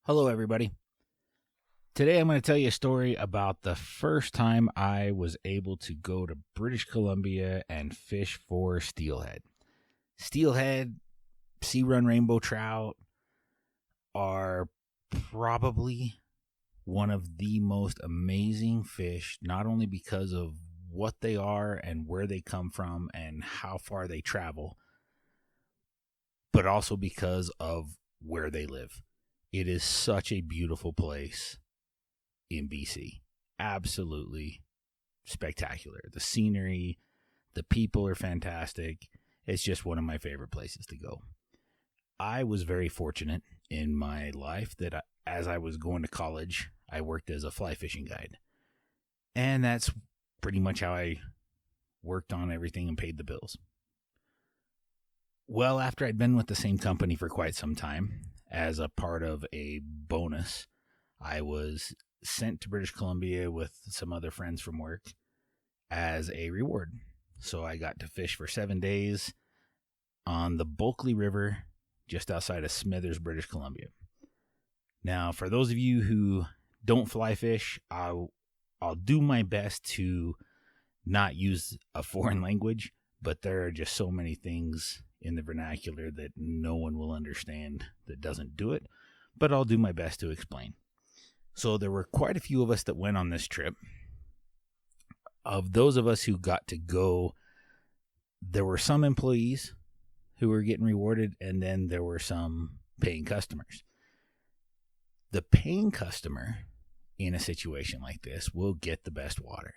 Hello, everybody. Today I'm going to tell you a story about the first time I was able to go to British Columbia and fish for steelhead. Steelhead, sea run rainbow trout are probably one of the most amazing fish, not only because of what they are and where they come from and how far they travel, but also because of where they live. It is such a beautiful place in BC. Absolutely spectacular. The scenery, the people are fantastic. It's just one of my favorite places to go. I was very fortunate in my life that as I was going to college, I worked as a fly fishing guide. And that's pretty much how I worked on everything and paid the bills. Well, after I'd been with the same company for quite some time, as a part of a bonus, I was sent to British Columbia with some other friends from work as a reward. So I got to fish for 7 days on the Bulkley River just outside of Smithers, British Columbia. Now, for those of you who don't fly fish, I'll do my best to not use a foreign language, but there are just so many things in the vernacular that no one will understand that doesn't do it, but I'll do my best to explain. So there were quite a few of us that went on this trip. Of those of us who got to go, there were some employees who were getting rewarded, and then there were some paying customers. The paying customer in a situation like this will get the best water,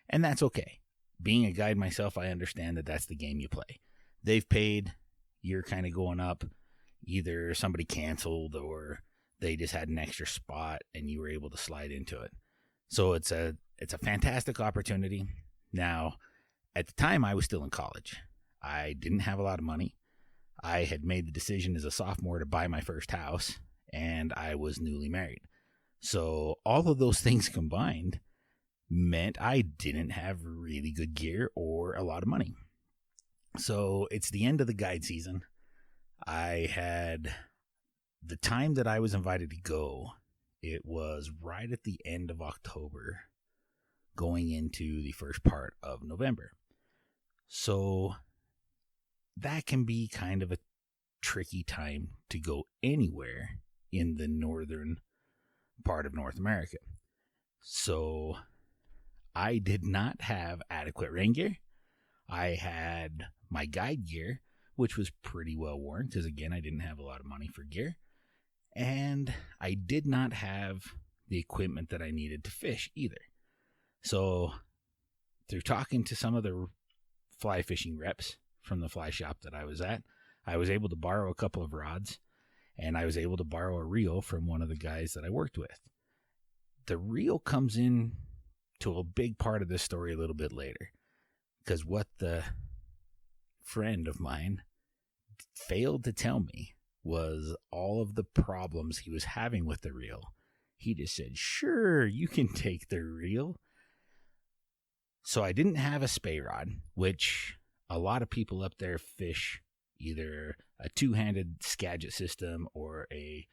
and that's okay. Being a guide myself, I understand that that's the game you play. They've paid, you're kind of going up. Either somebody canceled or they just had an extra spot and you were able to slide into it. So it's a fantastic opportunity. Now, at the time, I was still in college. I didn't have a lot of money. I had made the decision as a sophomore to buy my first house, and I was newly married. So all of those things combined meant I didn't have really good gear or a lot of money. So it's the end of the guide season. I had the time that I was invited to go. It was right at the end of October, going into the first part of November. So that can be kind of a tricky time to go anywhere in the northern part of North America. So I did not have adequate rain gear. I had my guide gear, which was pretty well worn because, again, I didn't have a lot of money for gear. And I did not have the equipment that I needed to fish either. So through talking to some of the fly fishing reps from the fly shop that I was at, I was able to borrow a couple of rods, and I was able to borrow a reel from one of the guys that I worked with. The reel comes in to a big part of this story a little bit later, because what the friend of mine failed to tell me was all of the problems he was having with the reel. He just said, "Sure, you can take the reel." So I didn't have a spey rod, which a lot of people up there fish either a two-handed Skagit system or a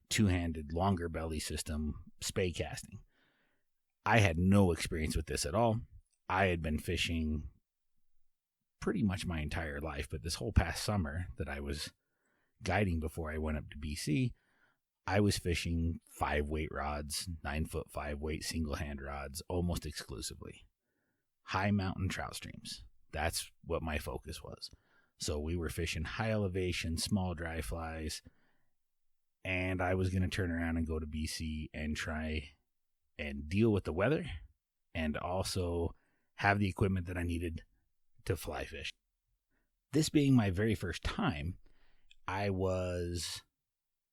two-handed longer belly system spey casting. I had no experience with this at all. I had been fishing pretty much my entire life, but this whole past summer that I was guiding before I went up to BC, I was fishing 5-weight rods, 9-foot 5-weight single hand rods almost exclusively. High mountain trout streams. That's what my focus was. So we were fishing high elevation, small dry flies, and I was going to turn around and go to BC and try and deal with the weather and also have the equipment that I needed to fly fish. This being my very first time, I was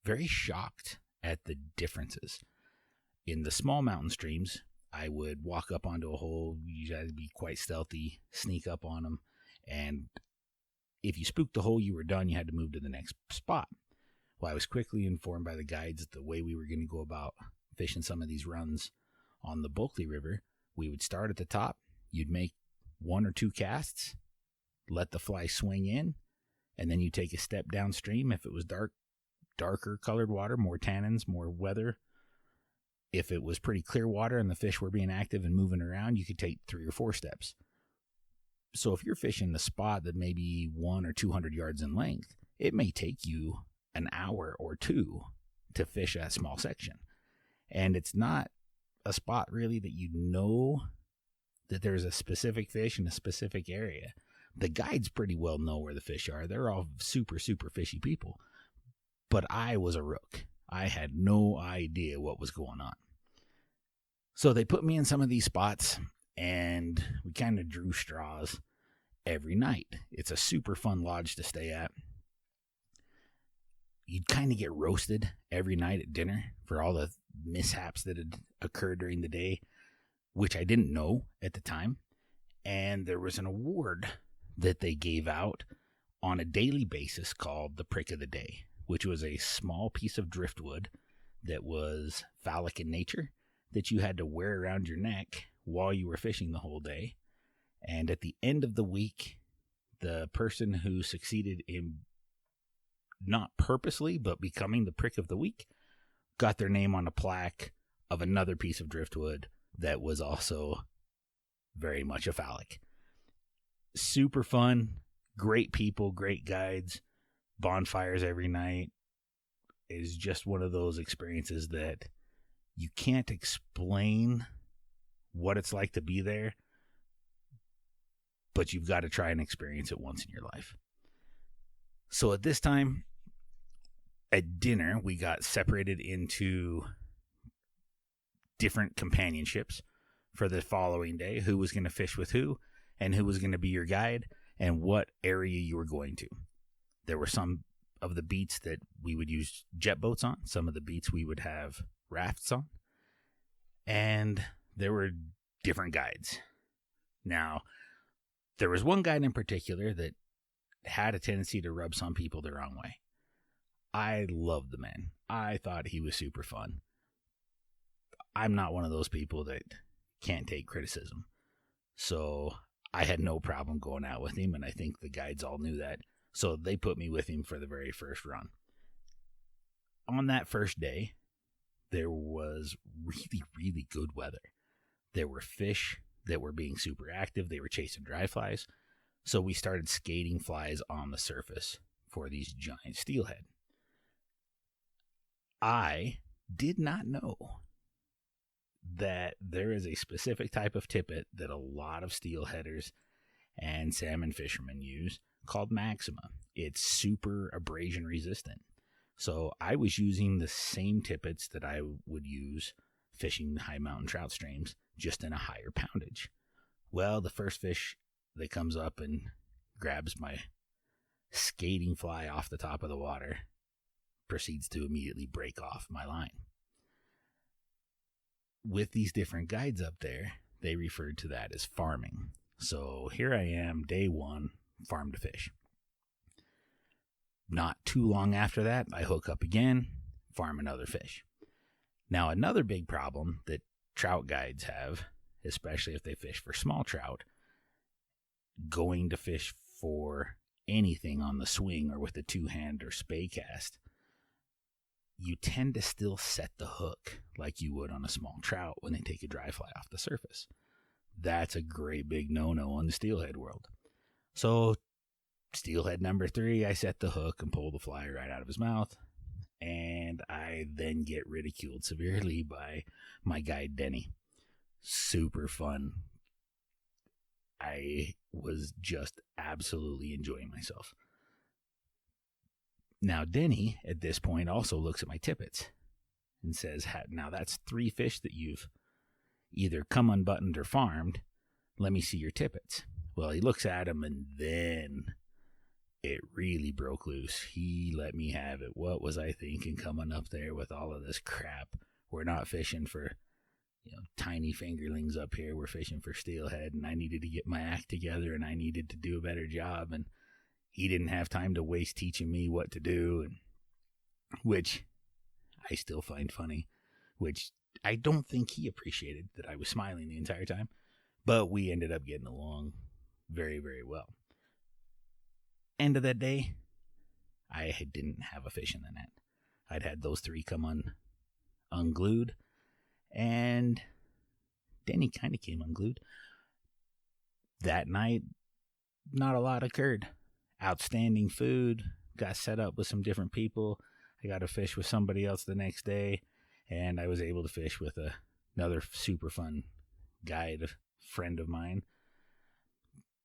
very shocked at the differences. In the small mountain streams, I would walk up onto a hole, you had to be quite stealthy, sneak up on them, and if you spooked the hole, you were done. You had to move to the next spot. Well, I was quickly informed by the guides that the way we were going to go about fishing some of these runs on the Bulkley River, we would start at the top. You'd make 1 or 2 casts, let the fly swing in, and then you take a step downstream. If it was dark, darker colored water, more tannins, more weather. If it was pretty clear water and the fish were being active and moving around, you could take 3 or 4 steps. So if you're fishing a spot that may be 100 or 200 yards in length, it may take you an hour or 2 to fish that small section. And it's not a spot really that you know that there's a specific fish in a specific area. The guides pretty well know where the fish are. They're all super, super fishy people. But I was a rook. I had no idea what was going on. So they put me in some of these spots, and we kind of drew straws every night. It's a super fun lodge to stay at. You'd kind of get roasted every night at dinner for all the mishaps that had occurred during the day, which I didn't know at the time. And there was an award that they gave out on a daily basis called the Prick of the Day, which was a small piece of driftwood that was phallic in nature that you had to wear around your neck while you were fishing the whole day. And at the end of the week, the person who succeeded in not purposely, but becoming the Prick of the Week got their name on a plaque of another piece of driftwood that was also very much a phallic. Super fun, great people, great guides, bonfires every night. Is just one of those experiences that you can't explain what it's like to be there, but you've got to try and experience it once in your life. So at this time, at dinner, we got separated into different companionships for the following day, who was going to fish with who, and who was going to be your guide, and what area you were going to. There were some of the beats that we would use jet boats on, some of the beats we would have rafts on, and there were different guides. Now, there was one guide in particular that had a tendency to rub some people the wrong way. I loved the man. I thought he was super fun. I'm not one of those people that can't take criticism. So I had no problem going out with him, and I think the guides all knew that. So they put me with him for the very first run. On that first day, there was really, really good weather. There were fish that were being super active. They were chasing dry flies. So we started skating flies on the surface for these giant steelhead. I did not know that there is a specific type of tippet that a lot of steelheaders and salmon fishermen use called Maxima. It's super abrasion resistant. So I was using the same tippets that I would use fishing high mountain trout streams, just in a higher poundage. Well, the first fish that comes up and grabs my skating fly off the top of the water proceeds to immediately break off my line. With these different guides up there, they referred to that as farming. So here I am, day one, farm to fish. Not too long after that, I hook up again, farm another fish. Now, another big problem that trout guides have, especially if they fish for small trout, going to fish for anything on the swing or with a two-hand or spay cast, you tend to still set the hook like you would on a small trout when they take a dry fly off the surface. That's a great big no-no in the steelhead world. So, steelhead number 3, I set the hook and pull the fly right out of his mouth, and I then get ridiculed severely by my guide Denny. Super fun. I was just absolutely enjoying myself. Now, Denny, at this point, also looks at my tippets and says, now that's 3 fish that you've either come unbuttoned or farmed. Let me see your tippets. Well, he looks at them, and then it really broke loose. He let me have it. What was I thinking coming up there with all of this crap? We're not fishing for, tiny fingerlings up here. We're fishing for steelhead, and I needed to get my act together, and I needed to do a better job, and he didn't have time to waste teaching me what to do, and which I still find funny, which I don't think he appreciated that I was smiling the entire time, but we ended up getting along very, very well. End of that day, I didn't have a fish in the net. I'd had those 3 come unglued, and then he kind of came unglued. That night, not a lot occurred. Outstanding food, got set up with some different people. I got to fish with somebody else the next day, and I was able to fish with another super fun guide, friend of mine.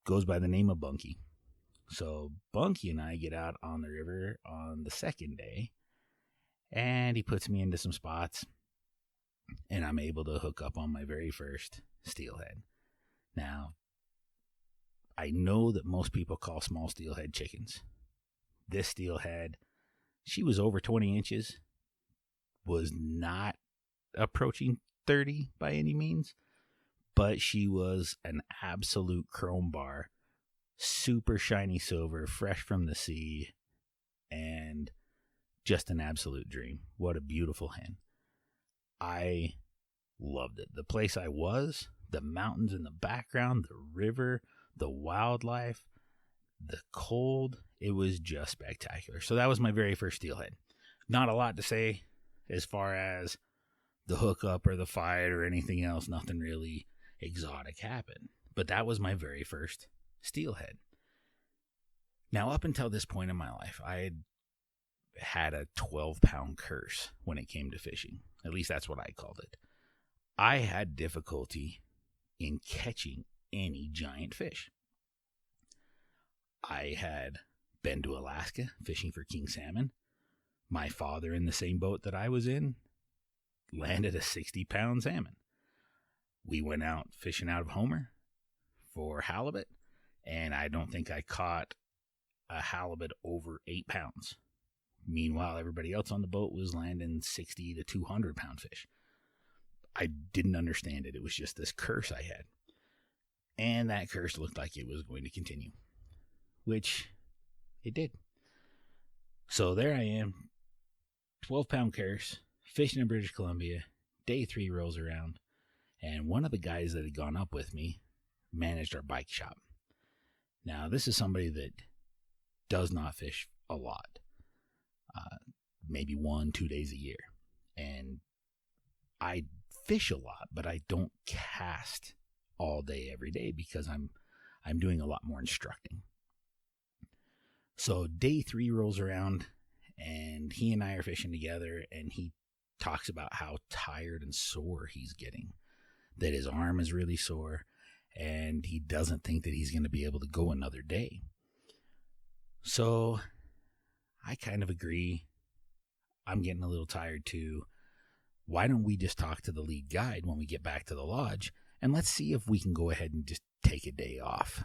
Goes by the name of Bunky. So Bunky and I get out on the river on the second day, and he puts me into some spots, and I'm able to hook up on my very first steelhead. Now, I know that most people call small steelhead chickens. This steelhead, she was over 20 inches, was not approaching 30 by any means, but she was an absolute chrome bar, super shiny silver, fresh from the sea, and just an absolute dream. What a beautiful hen. I loved it. The place I was, the mountains in the background, the river, the wildlife, the cold, it was just spectacular. So that was my very first steelhead. Not a lot to say as far as the hookup or the fight or anything else. Nothing really exotic happened. But that was my very first steelhead. Now, up until this point in my life, I had a 12-pound curse when it came to fishing. At least that's what I called it. I had difficulty in catching any giant fish. I had been to Alaska fishing for king salmon. My father, in the same boat that I was in, landed a 60-pound salmon. We went out fishing out of Homer for halibut, and I don't think I caught a halibut over 8 pounds. Meanwhile, everybody else on the boat was landing 60 to 200-pound fish. I didn't understand it. It was just this curse I had. And that curse looked like it was going to continue, which it did. So there I am, 12-pound curse, fishing in British Columbia. Day 3 rolls around, and one of the guys that had gone up with me managed our bike shop. Now, this is somebody that does not fish a lot, maybe 1-2 days a year. And I fish a lot, but I don't cast all day every day because I'm doing a lot more instructing. So day 3 rolls around, and he and I are fishing together, and he talks about how tired and sore he's getting, that his arm is really sore, and he doesn't think that he's going to be able to go another day. So I kind of agree. I'm getting a little tired too. Why don't we just talk to the lead guide when we get back to the lodge, and let's see if we can go ahead and just take a day off.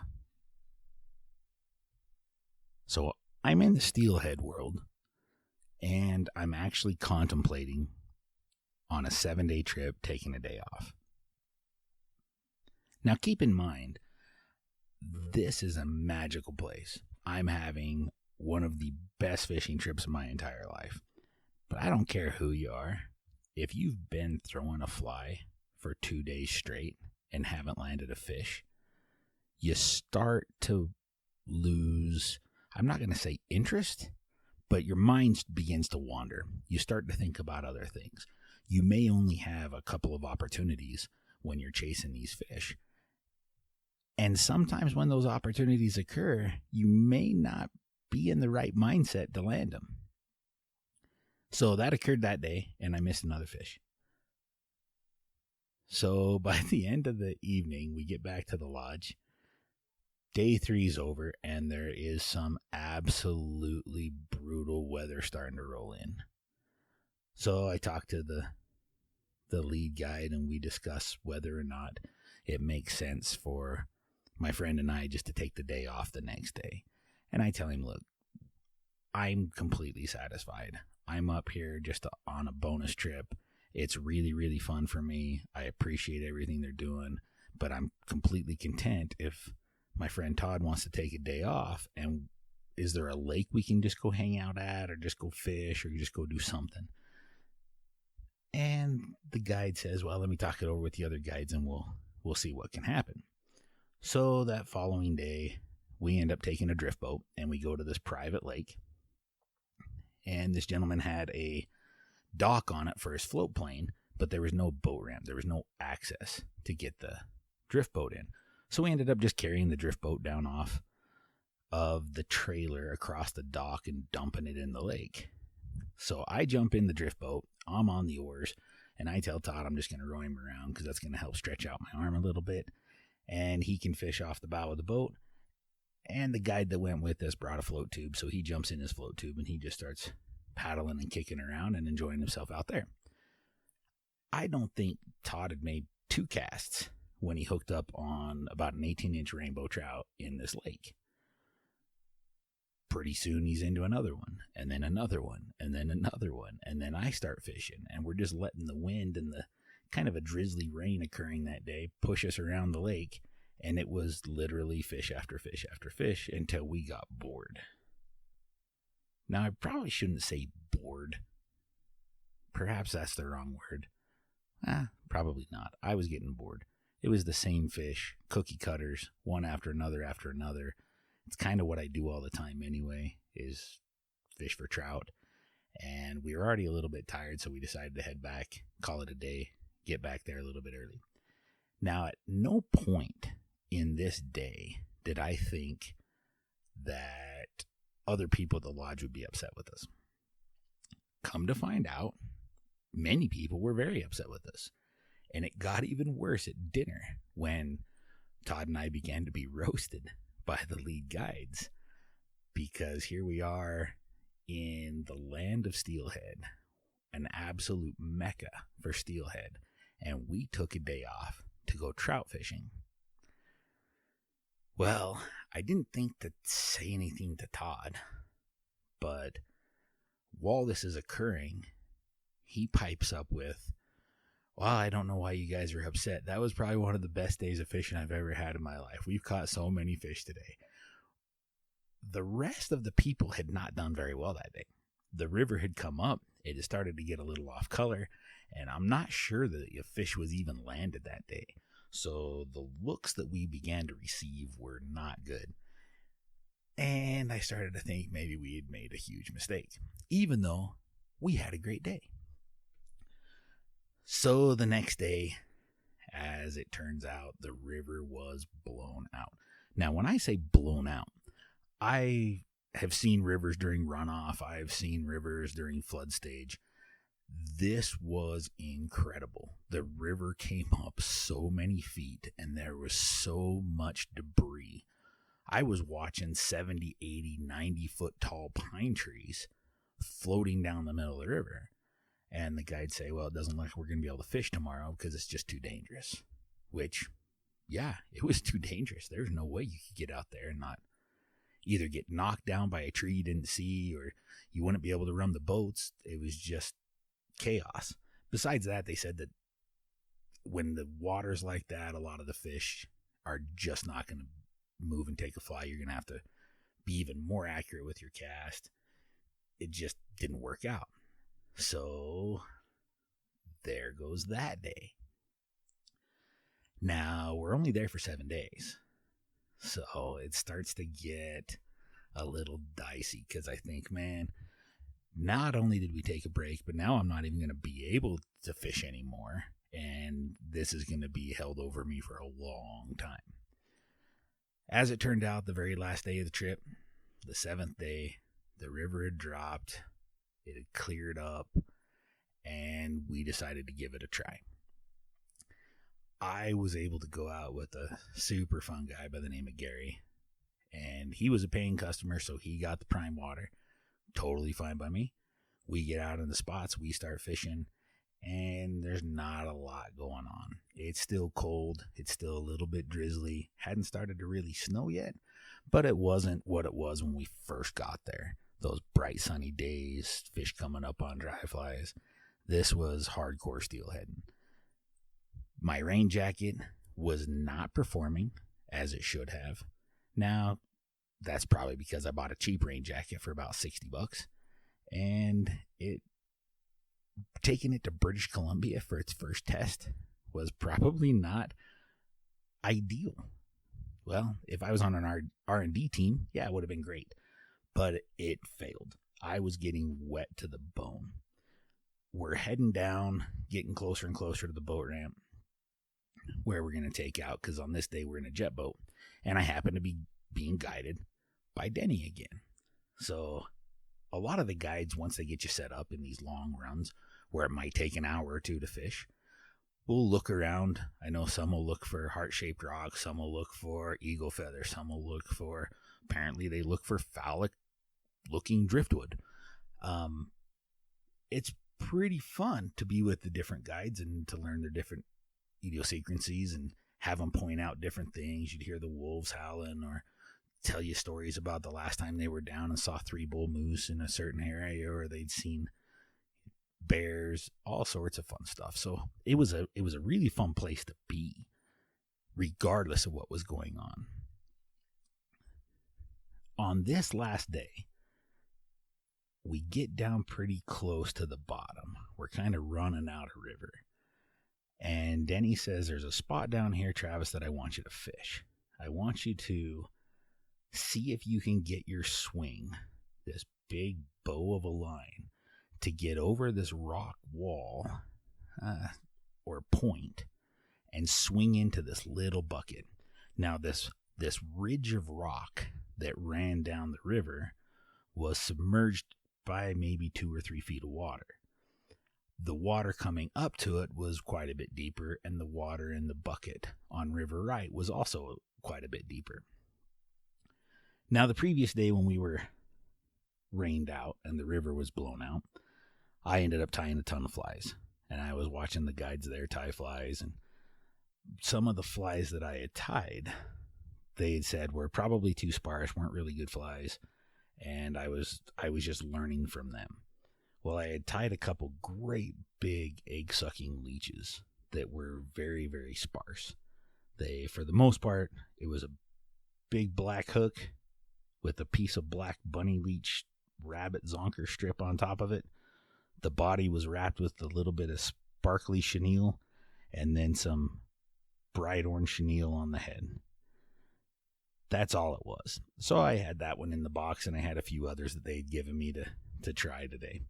So I'm in the steelhead world, and I'm actually contemplating on a 7-day trip taking a day off. Now keep in mind, this is a magical place. I'm having one of the best fishing trips of my entire life. But I don't care who you are. If you've been throwing a fly for 2 days straight and haven't landed a fish, you start to lose, I'm not going to say interest, but your mind begins to wander. You start to think about other things. You may only have a couple of opportunities when you're chasing these fish. And sometimes when those opportunities occur, you may not be in the right mindset to land them. So that occurred that day, and I missed another fish. So by the end of the evening, we get back to the lodge. Day 3's over, and there is some absolutely brutal weather starting to roll in. So I talked to the lead guide, and we discuss whether or not it makes sense for my friend and I just to take the day off the next day. And I tell him, look, I'm completely satisfied. I'm up here just on a bonus trip. It's really, really fun for me. I appreciate everything they're doing, but I'm completely content if my friend Todd wants to take a day off. And is there a lake we can just go hang out at, or just go fish, or just go do something? And the guide says, well, let me talk it over with the other guides, and we'll see what can happen. So that following day, we end up taking a drift boat, and we go to this private lake. and this gentleman had a dock on it for his float plane, but there was no boat ramp. There was no access to get the drift boat in. So we ended up just carrying the drift boat down off of the trailer across the dock and dumping it in the lake. So I jump in the drift boat, I'm on the oars, and I tell Todd I'm just going to row him around because that's going to help stretch out my arm a little bit, and he can fish off the bow of the boat. And the guide that went with us brought a float tube, so he jumps in his float tube and he just starts paddling and kicking around and enjoying himself out there. I don't think Todd had made 2 casts when he hooked up on about an 18-inch rainbow trout in this lake. Pretty soon he's into another one, and then another one, and then another one, and then I start fishing, and we're just letting the wind and the kind of a drizzly rain occurring that day push us around the lake, and it was literally fish after fish after fish until we got bored. Now, I probably shouldn't say bored. Perhaps that's the wrong word. Probably not. I was getting bored. It was the same fish, cookie cutters, one after another after another. It's kind of what I do all the time anyway, is fish for trout. And we were already a little bit tired, so we decided to head back, call it a day, get back there a little bit early. Now, at no point in this day did I think that other people at the lodge would be upset with us. Come to find out, many people were very upset with us. And it got even worse at dinner when Todd and I began to be roasted by the lead guides. Because here we are in the land of steelhead, an absolute mecca for steelhead. And we took a day off to go trout fishing. Well, I didn't think to say anything to Todd, but while this is occurring, he pipes up with, "Well, I don't know why you guys are upset. That was probably one of the best days of fishing I've ever had in my life. We've caught so many fish today." The rest of the people had not done very well that day. The river had come up. It had started to get a little off color, and I'm not sure that a fish was even landed that day. So the looks that we began to receive were not good. And I started to think maybe we had made a huge mistake, even though we had a great day. So the next day, as it turns out, the river was blown out. Now, when I say blown out, I have seen rivers during runoff. I've seen rivers during flood stage. This was incredible. The river came up so many feet, and there was so much debris. I was watching 70, 80, 90-foot tall pine trees floating down the middle of the river. And the guides say, "Well, it doesn't look like we're going to be able to fish tomorrow because it's just too dangerous." Which, yeah, it was too dangerous. There's no way you could get out there and not either get knocked down by a tree you didn't see, or you wouldn't be able to run the boats. It was just chaos. Besides that, they said that when the water's like that, a lot of the fish are just not going to move and take a fly. You're going to have to be even more accurate with your cast. It just didn't work out. So there goes that day. Now, we're only there for 7 days. So it starts to get a little dicey because I think, man, not only did we take a break, but now I'm not even going to be able to fish anymore. And this is going to be held over me for a long time. As it turned out, the very last day of the trip, the 7th day, the river had dropped. It had cleared up, and we decided to give it a try. I was able to go out with a super fun guy by the name of Gary, and he was a paying customer, so he got the prime water. Totally fine by me. We get out in the spots, we start fishing, and there's not a lot going on. It's still cold. It's still a little bit drizzly. Hadn't started to really snow yet, but it wasn't what it was when we first got there. Those bright sunny days, fish coming up on dry flies. This was hardcore steelhead. My rain jacket was not performing as it should have. Now, that's probably because I bought a cheap rain jacket for about $60, and taking it to British Columbia for its first test was probably not ideal. Well, if I was on an R&D team, yeah, it would have been great, but it failed. I was getting wet to the bone. We're heading down, getting closer and closer to the boat ramp where we're going to take out, because on this day we're in a jet boat. And I happen to be being guided by Denny again. So a lot of the guides, once they get you set up in these long runs where it might take an hour or two to fish, we'll look around. I know some will look for heart-shaped rocks, some will look for eagle feathers, some will look for, apparently they look for phallic-looking driftwood. It's pretty fun to be with the different guides and to learn their different idiosyncrasies and have them point out different things. You'd hear the wolves howling or tell you stories about the last time they were down and saw 3 bull moose in a certain area, or they'd seen bears, all sorts of fun stuff. So it was a really fun place to be, regardless of what was going on. On this last day, we get down pretty close to the bottom. We're kind of running out of river. And Denny says, there's a spot down here, Travis, that I want you to fish. I want you to see if you can get your swing, this big bow of a line, to get over this rock wall or point and swing into this little bucket. Now, this ridge of rock that ran down the river was submerged by maybe 2 or 3 feet of water. The water coming up to it was quite a bit deeper, and the water in the bucket on River Right was also quite a bit deeper. Now, the previous day when we were rained out and the river was blown out, I ended up tying a ton of flies, and I was watching the guides there tie flies, and some of the flies that I had tied, they had said were probably too sparse, weren't really good flies, and I was just learning from them. Well, I had tied a couple great big egg-sucking leeches that were very, very sparse. They, for the most part, it was a big black hook with a piece of black bunny leech rabbit zonker strip on top of it. The body was wrapped with a little bit of sparkly chenille and then some bright orange chenille on the head. That's all it was. So I had that one in the box, and I had a few others that they'd given me to try today.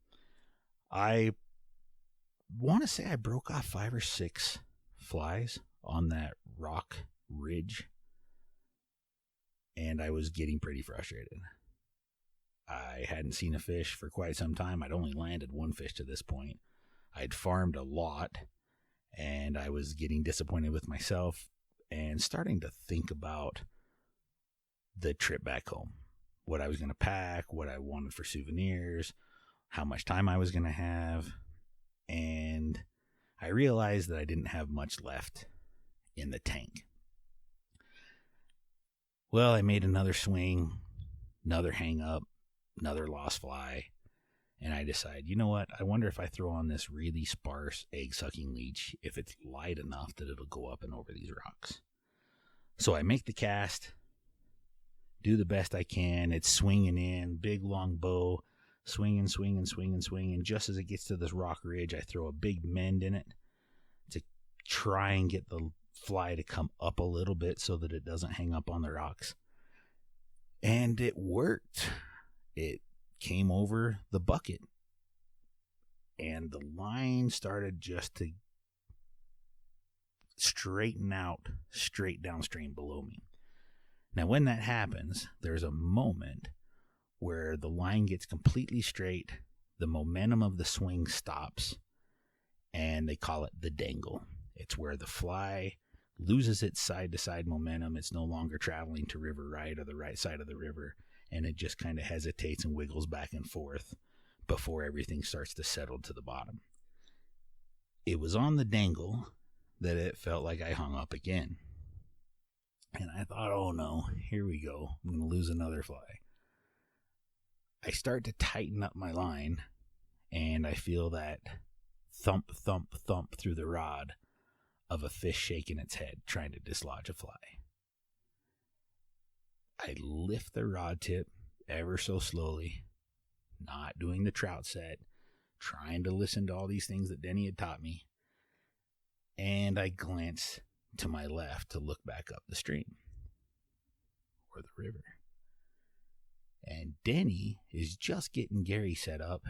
I want to say I broke off 5 or 6 flies on that rock ridge, and I was getting pretty frustrated. I hadn't seen a fish for quite some time. I'd only landed 1 fish to this point. I'd farmed a lot, and I was getting disappointed with myself and starting to think about the trip back home. What I was going to pack, what I wanted for souvenirs, how much time I was going to have, and I realized that I didn't have much left in the tank. Well, I made another swing, another hang up, another lost fly, and I decided, you know what, I wonder if I throw on this really sparse egg-sucking leech, if it's light enough that it'll go up and over these rocks. So I make the cast, do the best I can. It's swinging in, big long bow, swinging. Just as it gets to this rock ridge, I throw a big mend in it to try and get the fly to come up a little bit so that it doesn't hang up on the rocks. And it worked. It came over the bucket, and the line started just to straighten out straight downstream below me. Now, when that happens, there's a moment where the line gets completely straight, the momentum of the swing stops, and they call it the dangle. It's where the fly loses its side-to-side momentum. It's no longer traveling to river right or the right side of the river, and it just kind of hesitates and wiggles back and forth before everything starts to settle to the bottom. It was on the dangle that it felt like I hung up again. And I thought, oh no, here we go. I'm going to lose another fly. I start to tighten up my line, and I feel that thump, thump, thump through the rod of a fish shaking its head, trying to dislodge a fly. I lift the rod tip ever so slowly, not doing the trout set, trying to listen to all these things that Denny had taught me, and I glance to my left to look back up the stream or the river. And And Denny is just getting Gary set up,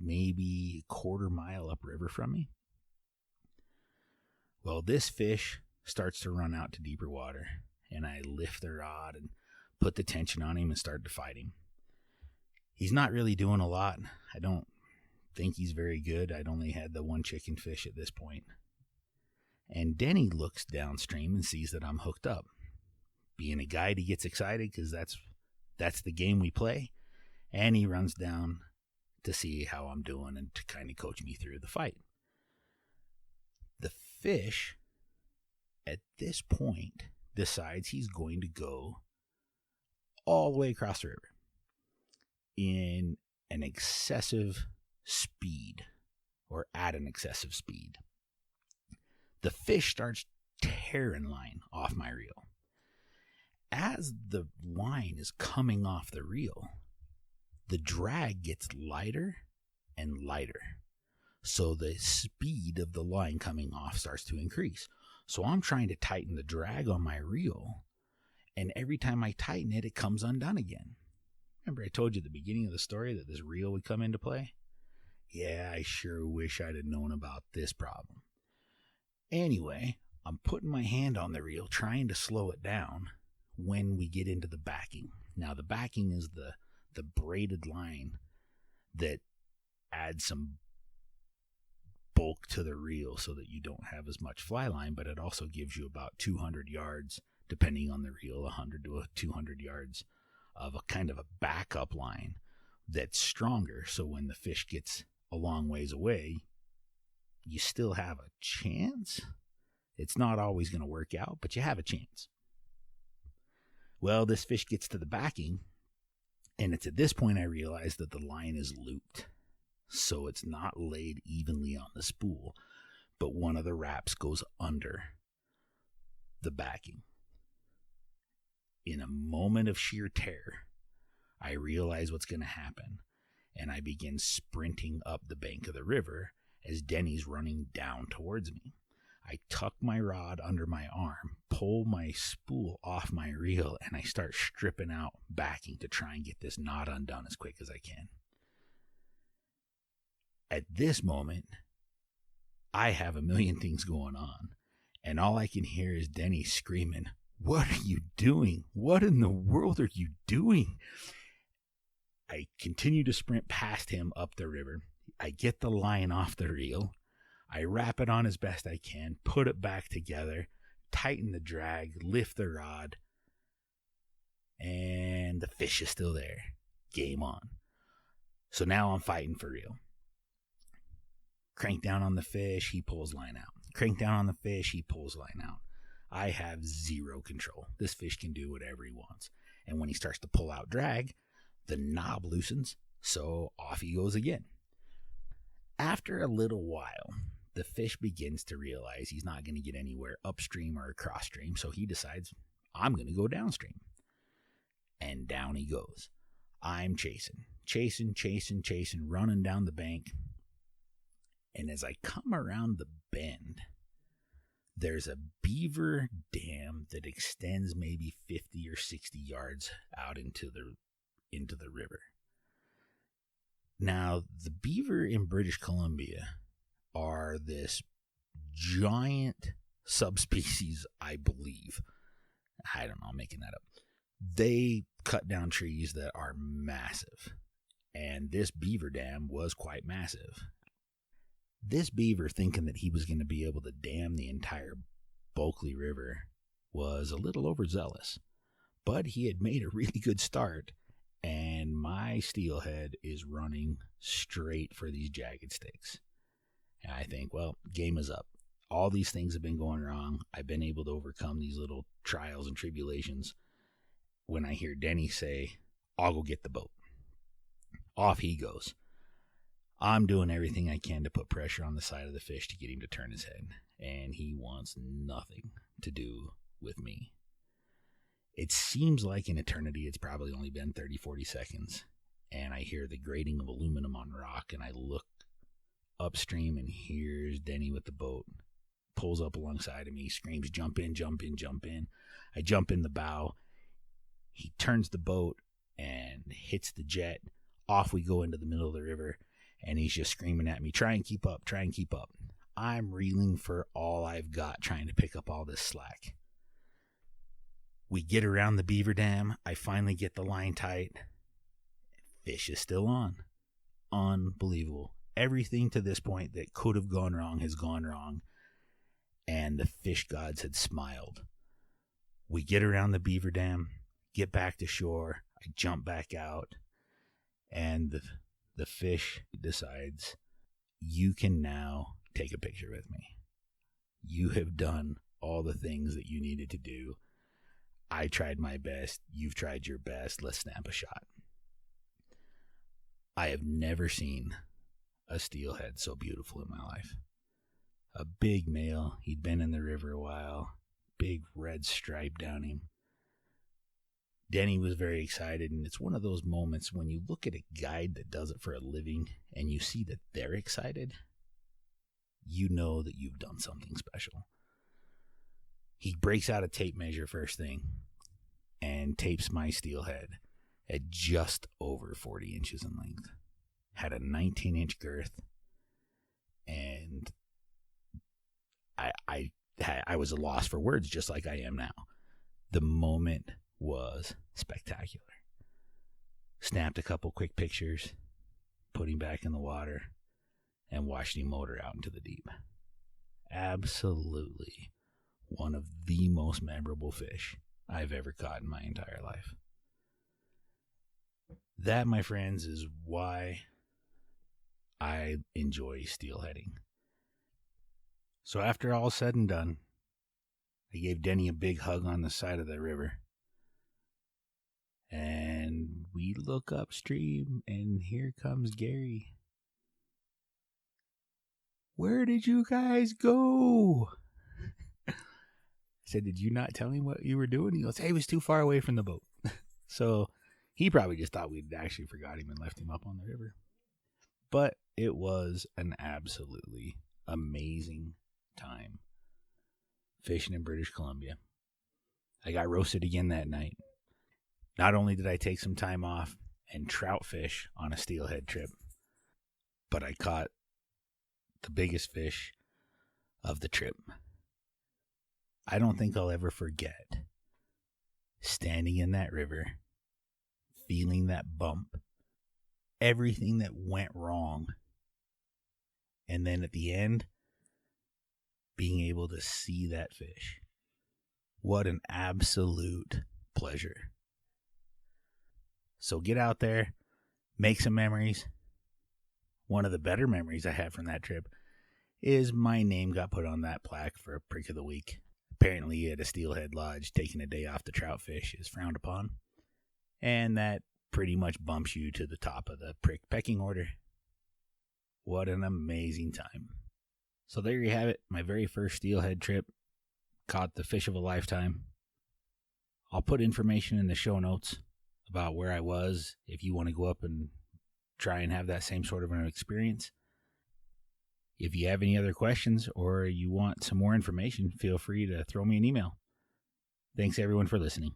maybe a quarter mile upriver from me. Well, this fish starts to run out to deeper water, and I lift the rod and put the tension on him and start to fight him. He's not really doing a lot. I don't think he's very good. I'd only had the one chicken fish at this point. And Denny looks downstream and sees that I'm hooked up. Being a guide, he gets excited because that's the game we play. And he runs down to see how I'm doing and to kind of coach me through the fight. The fish, at this point, decides he's going to go all the way across the river in an excessive speed, or at an excessive speed. The fish starts tearing line off my reel. As the line is coming off the reel, the drag gets lighter and lighter. So the speed of the line coming off starts to increase. So I'm trying to tighten the drag on my reel, and every time I tighten it, it comes undone again. Remember I told you at the beginning of the story that this reel would come into play? Yeah, I sure wish I'd have known about this problem. Anyway, I'm putting my hand on the reel, trying to slow it down when we get into the backing. Now, the backing is the braided line that adds some bulk to the reel so that you don't have as much fly line, but it also gives you about 200 yards, depending on the reel, 100 to 200 yards of a kind of a backup line that's stronger. So when the fish gets a long ways away, you still have a chance. It's not always going to work out, but you have a chance. Well, this fish gets to the backing, and it's at this point I realize that the line is looped. So it's not laid evenly on the spool, but one of the wraps goes under the backing. In a moment of sheer terror, I realize what's going to happen, and I begin sprinting up the bank of the river as Denny's running down towards me. I tuck my rod under my arm, pull my spool off my reel, and I start stripping out backing to try and get this knot undone as quick as I can. At this moment, I have a million things going on, and all I can hear is Denny screaming, "What are you doing? What in the world are you doing?" I continue to sprint past him up the river. I get the line off the reel. I wrap it on as best I can, put it back together, tighten the drag, lift the rod, and the fish is still there. Game on. So now I'm fighting for real. Crank down on the fish, he pulls line out. Crank down on the fish, he pulls line out. I have zero control. This fish can do whatever he wants. And when he starts to pull out drag, the knob loosens, so off he goes again. After a little while, the fish begins to realize he's not going to get anywhere upstream or across stream, so he decides, I'm going to go downstream. And down he goes. I'm chasing, running down the bank. And as I come around the bend, there's a beaver dam that extends maybe 50 or 60 yards out into the river. Now, the beaver in British Columbia are this giant subspecies, I believe. I don't know, I'm making that up. They cut down trees that are massive, and this beaver dam was quite massive. This beaver, thinking that he was going to be able to dam the entire Bulkley River, was a little overzealous, but he had made a really good start, and my steelhead is running straight for these jagged sticks. And I think, well, game is up. All these things have been going wrong. I've been able to overcome these little trials and tribulations. When I hear Denny say, I'll go get the boat. Off he goes. I'm doing everything I can to put pressure on the side of the fish to get him to turn his head, and he wants nothing to do with me. It seems like an eternity. It's probably only been 30, 40 seconds, and I hear the grating of aluminum on rock, and I look upstream, and here's Denny with the boat. Pulls up alongside of me, screams, jump in, jump in, jump in. I jump in the bow. He turns the boat, and hits the jet. Off we go into the middle of the river, and he's just screaming at me, try and keep up, try and keep up. I'm reeling for all I've got, trying to pick up all this slack. We get around the beaver dam. I finally get the line tight. Fish is still on. Unbelievable. Everything to this point that could have gone wrong has gone wrong, and the fish gods had smiled. We get around the beaver dam, get back to shore. I jump back out, and the fish decides, you can now take a picture with me. You have done all the things that you needed to do. I tried my best. You've tried your best. Let's snap a shot. I have never seen a steelhead so beautiful in my life. A big male. He'd been in the river a while. Big red stripe down him. Denny was very excited, and it's one of those moments when you look at a guide that does it for a living and you see that they're excited, you know that you've done something special. He breaks out a tape measure first thing and tapes my steelhead at just over 40 inches in length. Had a 19-inch girth, and I was at a loss for words, just like I am now. The moment was spectacular. Snapped a couple quick pictures, put him back in the water, and watched him motor out into the deep. Absolutely one of the most memorable fish I've ever caught in my entire life. That, my friends, is why I enjoy steelheading. So after all said and done, I gave Denny a big hug on the side of the river. And we look upstream, and here comes Gary. Where did you guys go? I said, did you not tell him what you were doing? He goes, hey, he was too far away from the boat. So he probably just thought we'd actually forgot him and left him up on the river. But it was an absolutely amazing time fishing in British Columbia. I got roasted again that night. Not only did I take some time off and trout fish on a steelhead trip, but I caught the biggest fish of the trip. I don't think I'll ever forget standing in that river, feeling that bump, everything that went wrong, and then at the end, being able to see that fish. What an absolute pleasure. So get out there, make some memories. One of the better memories I have from that trip is my name got put on that plaque for a Prick of the Week. Apparently at a steelhead lodge, taking a day off to trout fish is frowned upon. And that pretty much bumps you to the top of the prick pecking order. What an amazing time. So there you have it, my very first steelhead trip. Caught the fish of a lifetime. I'll put information in the show notes about where I was if you want to go up and try and have that same sort of an experience. If you have any other questions or you want some more information, feel free to throw me an email. Thanks everyone for listening.